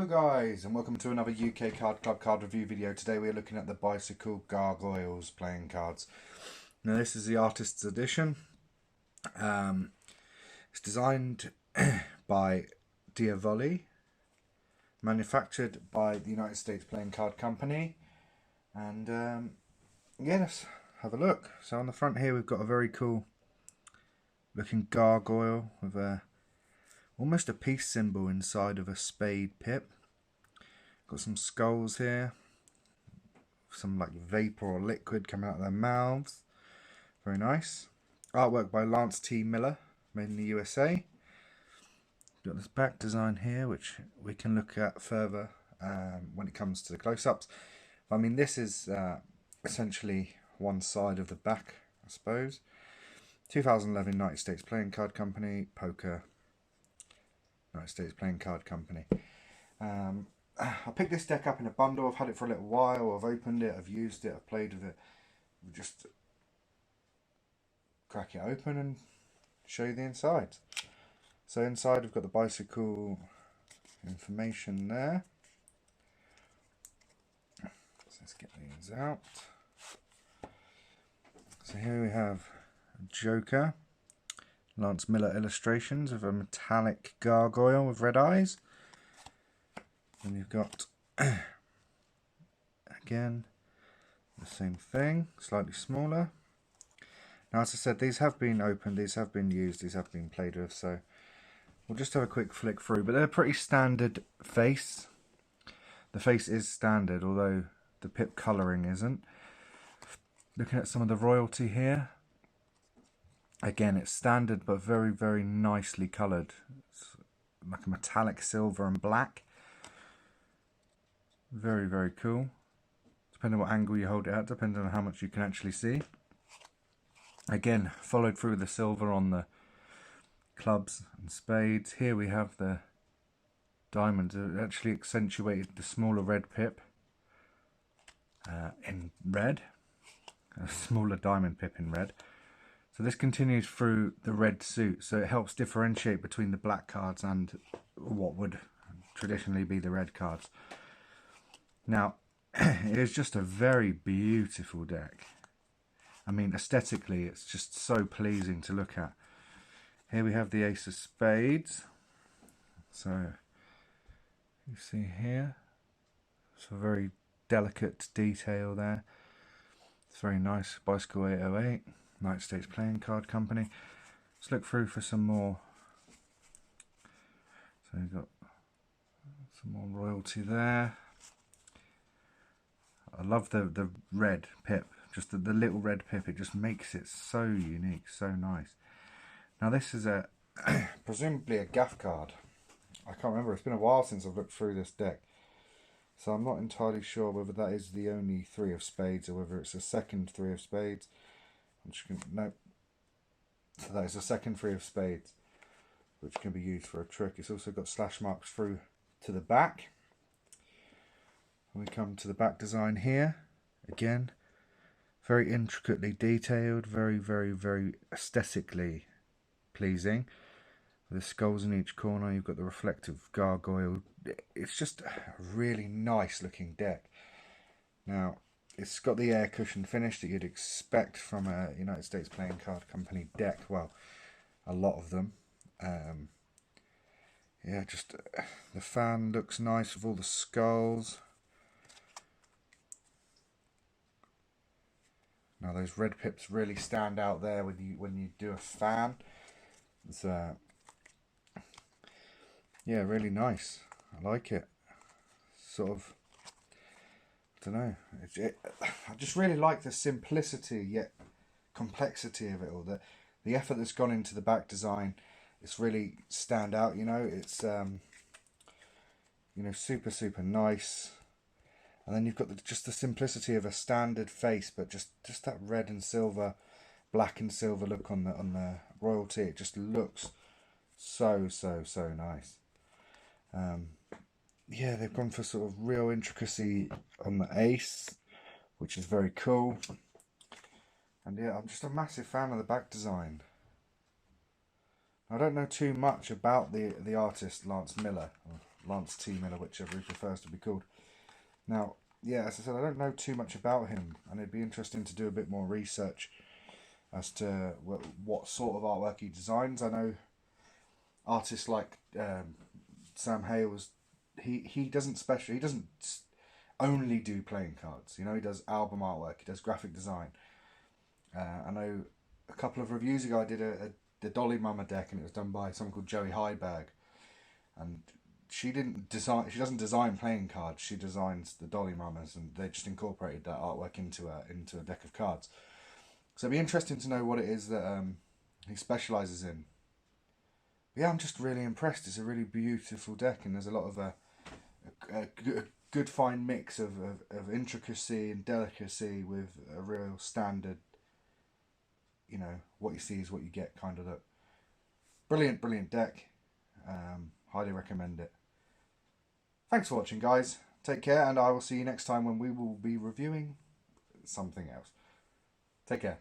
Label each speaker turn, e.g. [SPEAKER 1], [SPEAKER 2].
[SPEAKER 1] Hello guys, and welcome to another UK Card Club card review video. Today we are looking at the Bicycle Gargoyles playing cards. Now this is the Artist's Edition. It's designed by Diavoli, manufactured by the United States Playing Card Company, and yeah, let's have a look. So on the front here we've got a very cool looking gargoyle with almost a peace symbol inside of a spade pip. Got some skulls here, some like vapor or liquid coming out of their mouths. Very nice. Artwork by Lance T. Miller, made in the USA. Got this back design here, which we can look at further when it comes to the close-ups. I mean, this is essentially one side of the back, I suppose. 2011 United States Playing Card Company, poker. United States Playing Card Company. I picked this deck up in a bundle. I've had it for a little while. I've opened it, I've used it, I've played with it. Just crack it open and show you the inside. So inside we've got the bicycle information there. So let's get these out. So here we have a Joker. Lance Miller illustrations of a metallic gargoyle with red eyes. And you've got, again, the same thing, slightly smaller. Now, as I said, these have been opened, these have been used, these have been played with, so we'll just have a quick flick through. But they're a pretty standard face. The face is standard, although the pip colouring isn't. Looking at some of the royalty here. Again, it's standard, but very, very nicely coloured. It's like a metallic silver and black. Very, very cool. Depending on what angle you hold it at, depending on how much you can actually see. Again, followed through the silver on the clubs and spades. Here we have the diamonds. It actually accentuated the smaller red pip in red. A smaller diamond pip in red. So this continues through the red suit, so it helps differentiate between the black cards and what would traditionally be the red cards. Now, it is just a very beautiful deck. I mean, aesthetically, it's just so pleasing to look at. Here we have the Ace of Spades. So, you see here, it's a very delicate detail there. It's very nice. Bicycle 808. United States Playing Card Company. Let's look through for some more. So you've got some more royalty there. I love the red pip, just the little red pip. It just makes it so unique, so nice. Now this is a presumably a gaff card. I can't remember. It's been a while since I've looked through this deck, so I'm not entirely sure whether that is the only three of spades or whether it's a second three of spades. No, so that is a second three of spades, which can be used for a trick. It's also got slash marks through to the back. We come to the back design here. Again, very intricately detailed, very, very, very aesthetically pleasing. With the skulls in each corner, you've got the reflective gargoyle. It's just a really nice looking deck. Now, it's got the air cushion finish that you'd expect from a United States Playing Card Company deck. Well, a lot of them. Yeah, just the fan looks nice with all the skulls. Now those red pips really stand out there when you do a fan. It's yeah, really nice. I like it. Sort of, I don't know. I just really like the simplicity yet complexity of it all. The effort that's gone into the back design. It's really stand out. You know, it's super, super nice. And then you've got just the simplicity of a standard face, but just that red and silver, black and silver look on the royalty. It just looks so, so, so nice. Yeah, they've gone for sort of real intricacy on the ace, which is very cool. And yeah, I'm just a massive fan of the back design. I don't know too much about the artist Lance Miller. Lance T. Miller, whichever he prefers to be called. Now, yeah, as I said, I don't know too much about him, and it'd be interesting to do a bit more research as to what sort of artwork he designs. I know artists like Sam Hales, he doesn't only do playing cards. You know, he does album artwork, he does graphic design. I know a couple of reviews ago I did the Dolly Mama deck, and it was done by someone called Joey Heiberg, and she doesn't design playing cards. She designs the Dolly Mamas, and they just incorporated that artwork into a deck of cards. So it'd be interesting to know what it is that he specialises in. But yeah, I'm just really impressed. It's a really beautiful deck, and there's a lot of a good fine mix of intricacy and delicacy with a real standard, you know, what you see is what you get kind of look. Brilliant deck. Highly recommend it. Thanks for watching, guys. Take care, and I will see you next time when we will be reviewing something else. Take care.